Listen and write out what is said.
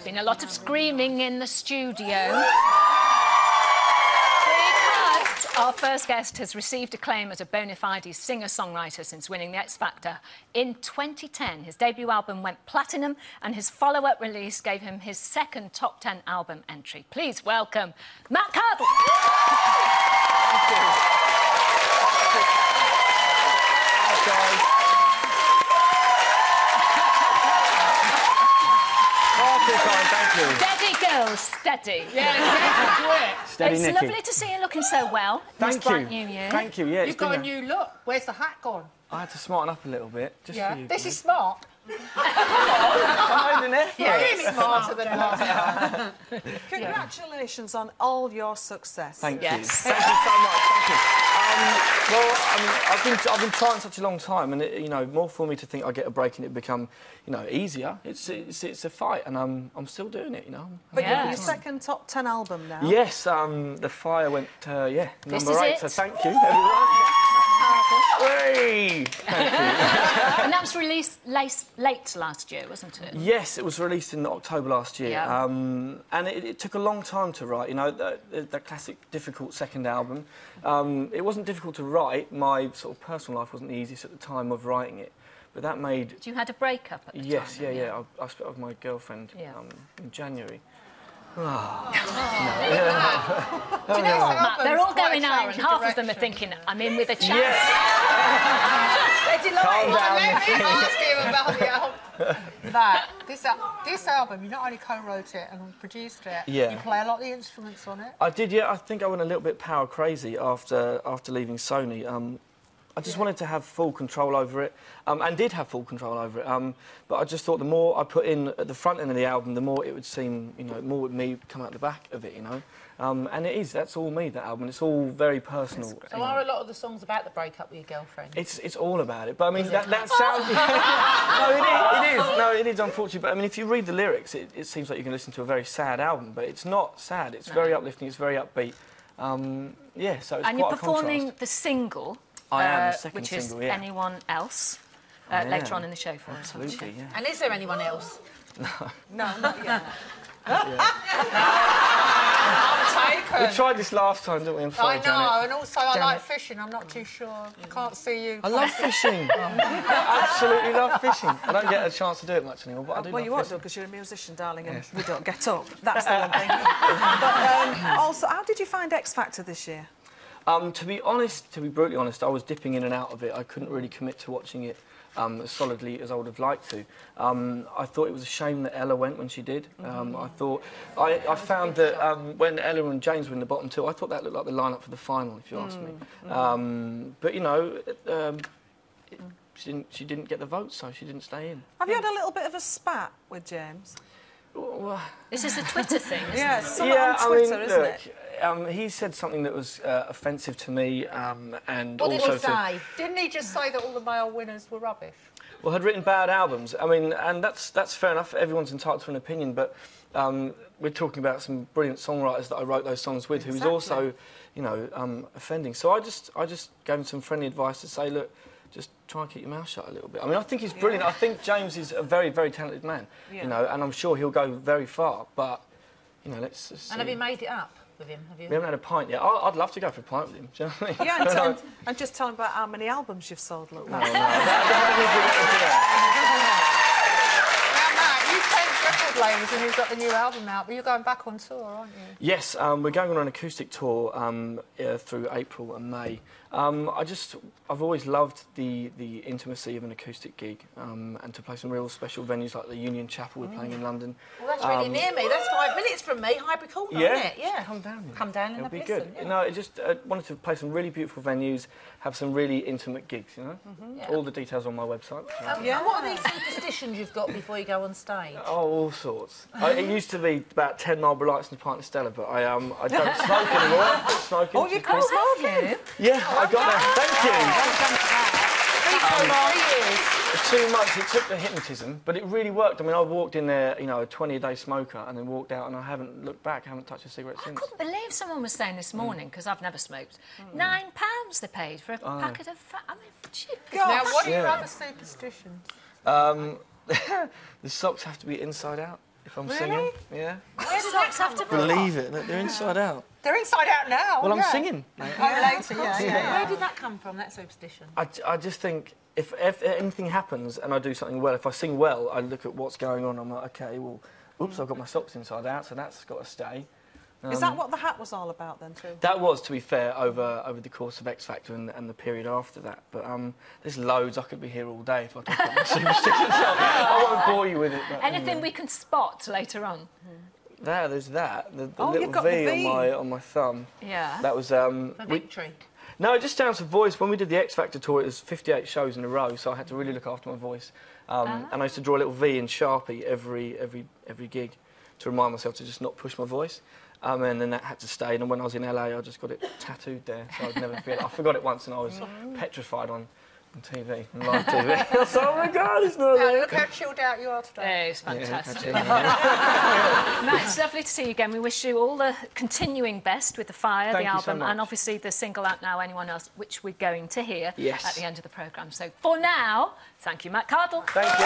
There's been a lot of screaming in the studio. Because our first guest has received acclaim as a bona fide singer-songwriter since winning the X Factor. In 2010, his debut album went platinum, and his follow-up release gave him his second top 10 album entry. Please welcome Matt Cardle. Thank you. Steady, girls, steady. Yeah, steady, it's Nikki. lovely to see you looking so well. Thank you. New year. Thank you. Yeah, you've got a new look. Where's the hat gone? I had to smarten up a little bit. Just for you. This is smart. I made an effort. Yeah, really smarter than last time. Congratulations on all your success. Thank you. Thank you so much. Thank you. Well, I mean, I've been trying such a long time, and you know, more for me to think I get a break and it become, you know, easier. It's a fight, and I'm still doing it. You know. But your second top 10 album now. Yes. The Fire went number 8. So thank you, everyone. Hey! Thank you. And that was released late last year, wasn't it? Yes, it was released in October last year. Yeah. And it took a long time to write, you know, that classic difficult second album. It wasn't difficult to write. My sort of personal life wasn't the easiest at the time of writing it. But that made... You had a breakup at the time? Yeah. I split up with my girlfriend in January. Do you know what, Matt? They're all going out, and half of them are thinking, I'm in with a chance. They're delighted. Let me ask him about the album. This album, you not only co-wrote it and produced it, you play a lot of the instruments on it. I did, yeah. I think I went a little bit power crazy after leaving Sony. I just wanted to have full control over it, and did have full control over it. But I just thought the more I put in at the front end of the album, the more it would seem, you know, more would me come out the back of it, you know. And it is. That's all me. That album. It's all very personal. So are a lot of the songs about the breakup with your girlfriend? It's all about it. But I mean, that sounds. No, it is. No, it is. Unfortunately, but I mean, if you read the lyrics, it seems like you can listen to a very sad album, but it's not sad. It's very uplifting. It's very upbeat. Yeah. So it's and quite you're performing a contrast. the single. I am the second which single, is Anyone Else, later on in the show for us. Absolutely, yeah. And is there anyone else? No, not yet. I'm taken. We tried this last time, didn't we? I'm sorry, I know, Janet. and also I like fishing. I'm not too sure. I can't see you. I love fishing. I absolutely love fishing. I don't get a chance to do it much anymore, but I do Well, you love won't fishing. do because you're a musician, darling, and we don't get up. That's the one thing. But also, how did you find X Factor this year? To be brutally honest, I was dipping in and out of it. I couldn't really commit to watching it as solidly as I would have liked to. I thought it was a shame that Ella went when she did. I found that when Ella and James were in the bottom two, I thought that looked like the lineup for the final, if you ask me. But you know, she didn't get the vote, so she didn't stay in. Have you had a little bit of a spat with James? Well, This is a Twitter thing, isn't yeah, it? something on Twitter, isn't it? He said something that was offensive to me, and What also did he say? Didn't he just say that all the male winners were rubbish? Well, had written bad albums. I mean, and that's fair enough. Everyone's entitled to an opinion, but we're talking about some brilliant songwriters that I wrote those songs with, who was also, you know, offending. So I just gave him some friendly advice to say, look, just try and keep your mouth shut a little bit. I mean, I think he's brilliant. I think James is a very, very talented man, you know, and I'm sure he'll go very far. But, you know, let's see. And have you made it up with him? Have you? We haven't had a pint yet. I'd love to go for a pint with him. Do you know what I mean? Yeah, and just tell him about how many albums you've sold, look. No, that record labels and you've got the new album out, but you're going back on tour, aren't you? Yes, we're going on an acoustic tour through April and May. I've always loved the intimacy of an acoustic gig, and to play some real special venues like the Union Chapel we're playing in London. Well, that's really near me. That's 5 minutes from me, Highbury Corner, isn't it? Yeah. Come down. Come down and It'll have be a listen. good. Yeah. No, I just wanted to play some really beautiful venues, have some really intimate gigs, you know? All the details on my website. And what are these superstitions you've got before you go on stage? Oh, all sorts. It used to be about 10 Marlboro Lights and a pint of Stella, but I don't smoke anymore. I quit smoking. Oh, you can't smoke? Yeah, I got there. Thank you. 3 Too much. It took the hypnotism, but it really worked. I mean, I walked in there, you know, a 20-a-day smoker, and then walked out, and I haven't looked back. I haven't touched a cigarette since. I couldn't believe someone was saying this morning, because I've never smoked, £9 they paid for a packet of fat. I mean, cheap. Now, what are your other superstitions? The socks have to be inside out. if I'm singing. Yeah. Where does that come from? Believe it, they're inside out. They're inside out now. Well, I'm singing. Mate. Oh, later, yeah. Where did that come from, that superstition? I just think if anything happens and I do something well, if I sing well, I look at what's going on. I'm like, OK, well, oops, I've got my socks inside out, so that's got to stay. Is that what the hat was all about then too? That was, to be fair, over the course of X Factor and the period after that. But there's loads. I could be here all day if I talk about my superstitions. I won't bore you with it. But, anything we can spot later on? There's that. The you've little got V, the V. on my thumb. Yeah. That was For victory. No, just down to voice. When we did the X Factor tour, it was 58 shows in a row, so I had to really look after my voice. And I used to draw a little V in Sharpie every gig to remind myself to just not push my voice. And then that had to stay. And when I was in LA, I just got it tattooed there, so I'd never feel it. I forgot it once, and I was petrified on TV, on live TV. I was like, oh my God, it's not there. Look how chilled out you are today. It's fantastic. Yeah, Matt, it's lovely to see you again. We wish you all the continuing best with The Fire, Thank the you so album, much. and obviously the single out now, Anyone Else, which we're going to hear at the end of the programme. So for now, thank you, Matt Cardle. Thank you.